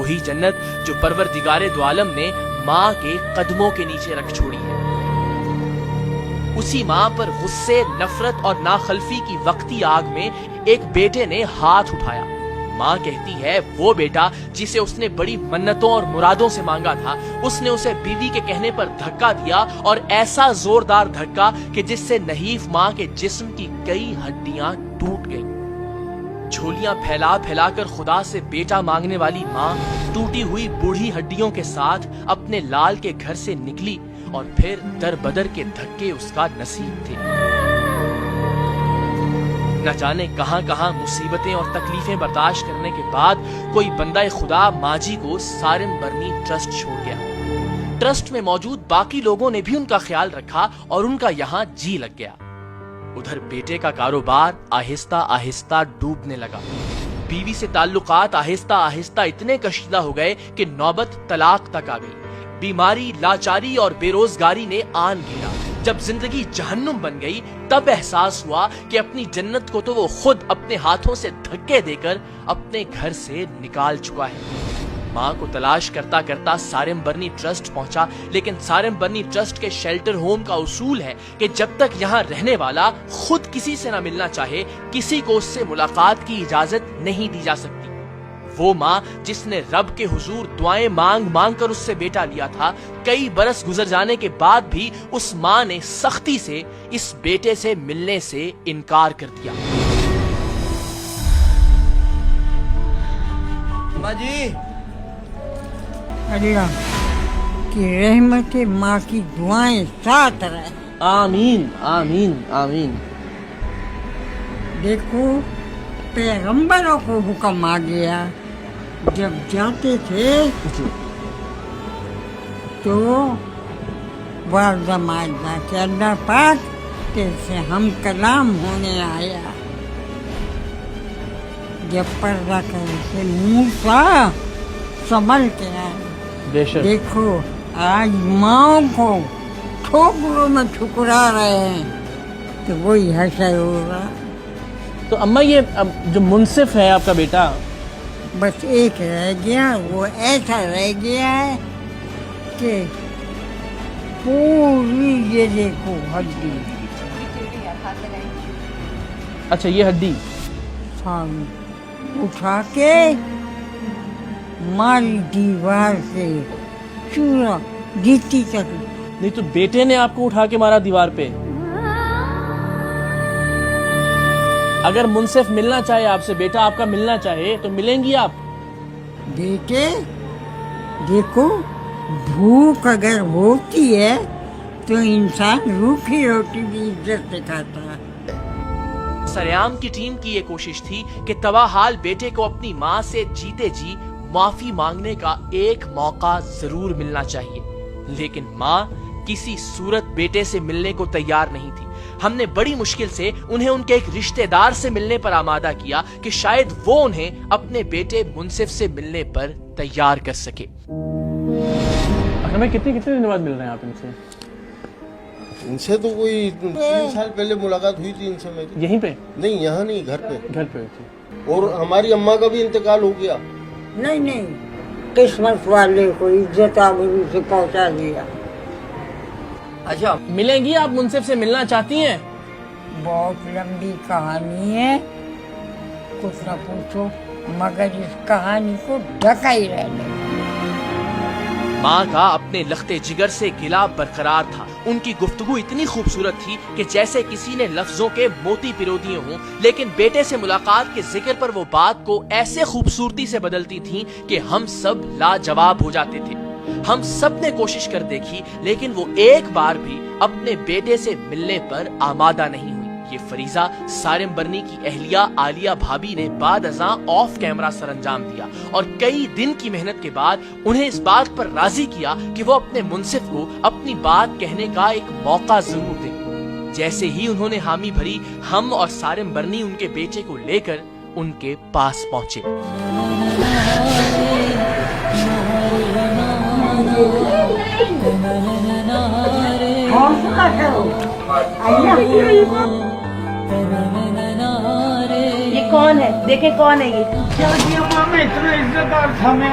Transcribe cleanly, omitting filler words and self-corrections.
وہی جنت جو پروردگار دو عالم نے ماں کے قدموں کے نیچے رکھ چھوڑی ہے۔ اسی ماں پر غصے، نفرت اور ناخلفی کی وقتی آگ میں ایک بیٹے نے ہاتھ اٹھایا۔ ماں کہتی ہے وہ بیٹا جسے اس نے بڑی منتوں اور مرادوں سے مانگا تھا، اس نے اسے بیوی کے کہنے پر دھکا دیا، اور ایسا زوردار دھکا کہ جس سے نحیف ماں کے جسم کی کئی ہڈیاں ٹوٹ گئیں۔ جھولیاں پھیلا پھیلا کر خدا سے بیٹا مانگنے والی ماں ٹوٹی ہوئی بوڑھی ہڈیوں کے ساتھ اپنے لال کے گھر سے نکلی، اور پھر در بدر کے دھکے اس کا نصیب تھے۔ نہ جانے کہاں کہاں مصیبتیں اور تکلیفیں برداشت کرنے کے بعد کوئی بندہ خدا ماجی کو سارم برنی ٹرسٹ چھوڑ گیا۔ ٹرسٹ میں موجود باقی لوگوں نے بھی ان کا خیال رکھا اور ان کا یہاں جی لگ گیا۔ ادھر بیٹے کا کاروبار آہستہ آہستہ ڈوبنے لگا۔ بیوی سے تعلقات آہستہ آہستہ اتنے کشیدہ ہو گئے کہ نوبت طلاق تک آ گئی۔ بیماری، لاچاری اور بے روزگاری نے آن گھیرا۔ جب زندگی جہنم بن گئی تب احساس ہوا کہ اپنی جنت کو تو وہ خود اپنے ہاتھوں سے دھکے دے کر اپنے گھر سے نکال چکا ہے۔ ماں کو تلاش کرتا کرتا سارم برنی ٹرسٹ پہنچا، لیکن سارم برنی ٹرسٹ کے شیلٹر ہوم کا اصول ہے کہ جب تک یہاں رہنے والا خود کسی سے نہ ملنا چاہے، کسی کو اس سے ملاقات کی اجازت نہیں دی جا سکتی۔ وہ ماں جس نے رب کے حضور دعائیں مانگ مانگ کر اس سے بیٹا لیا تھا، کئی برس گزر جانے کے بعد بھی اس ماں نے سختی سے اس بیٹے سے ملنے سے انکار کر دیا۔ ماں جی، اللہ کی رحمت ماں کی دعائیں ساتھ رہے۔ آمین آمین آمین۔ دیکھو پیغمبروں کو حکم آ گیا، جب جاتے تھے تو واضح کہ اللہ پاک تیرے ہم کلام ہونے آیا۔ جب پردہ کرے سے موسیٰ سنبھل کے آیا۔ بے شک۔ دیکھو آج ماں کو ٹھوکروں میں ٹھکرا رہے ہیں تو وہی حشر ہوگا۔ تو اماں یہ جو منصف ہے آپ کا بیٹا، بس ایک رہ گیا، وہ ایسا رہ گیا ہے کہ پوری یہ دیکھو ہڈی اچھا یہ ہڈی سامنے اٹھا کے ماری دیوار سے چورا گیتی تک۔ نہیں تو بیٹے نے آپ کو اٹھا کے مارا دیوار پہ؟ اگر منصف ملنا چاہے آپ سے، بیٹا آپ کا ملنا چاہے تو ملیں گی آپ؟ بیٹے دیکھو، بھوک اگر ہوتی ہے تو انسان روکھی روٹی بھی عزت سے کھاتا ہے۔ سریام کی ٹیم کی یہ کوشش تھی کہ تواحال بیٹے کو اپنی ماں سے جیتے جی معافی مانگنے کا ایک موقع ضرور ملنا چاہیے، لیکن ماں کسی صورت بیٹے سے ملنے کو تیار نہیں تھی۔ ہم نے بڑی مشکل سے انہیں ان کے ایک رشتہ دار سے ملنے پر آمادہ کیا کہ شاید وہ انہیں اپنے بیٹے منصف سے ملنے پر تیار کر سکے۔ ہمیں کتنے دن بعد مل رہے ہیں آپ ان سے؟ ان سے تو کوئی 3 سال پہلے ملاقات ہوئی تھی ان سے میری۔ یہیں پہ؟ نہیں یہاں نہیں، گھر پہ۔ گھر پہ تھی۔ اور ہماری اماں کا بھی انتقال ہو گیا۔ نہیں، قسمت والے کو عزت آبرو سے پہنچا دیا۔ اچھا ملیں گی آپ؟ منصف سے ملنا چاہتی ہیں؟ بہت لمبی کہانی ہے، کچھ نہ پوچھو، مگر اس کہانی کو ڈھکا ہی رہنے۔ ماں کا اپنے لختے جگر سے گلا برقرار تھا۔ ان کی گفتگو اتنی خوبصورت تھی کہ جیسے کسی نے لفظوں کے موتی پرو دیے ہوں، لیکن بیٹے سے ملاقات کے ذکر پر وہ بات کو ایسے خوبصورتی سے بدلتی تھیں کہ ہم سب لاجواب ہو جاتے تھے۔ ہم سب نے کوشش کر دیکھی، لیکن وہ ایک بار بھی اپنے بیٹے سے ملنے پر آمادہ نہیں ہوئی۔ یہ فریضہ سارم برنی کی اہلیہ عالیہ بھابی نے بعد ازاں آف کیمرہ سر انجام دیا، اور کئی دن کی محنت کے بعد انہیں اس بات پر راضی کیا کہ وہ اپنے منصف کو اپنی بات کہنے کا ایک موقع ضرور دیں۔ جیسے ہی انہوں نے حامی بھری، ہم اور سارم برنی ان کے بیٹے کو لے کر ان کے پاس پہنچے۔ یہ کون ہے؟ دیکھیں کون ہے یہ؟ کیا کیا ماں میں اتنا عزت دار تھا میں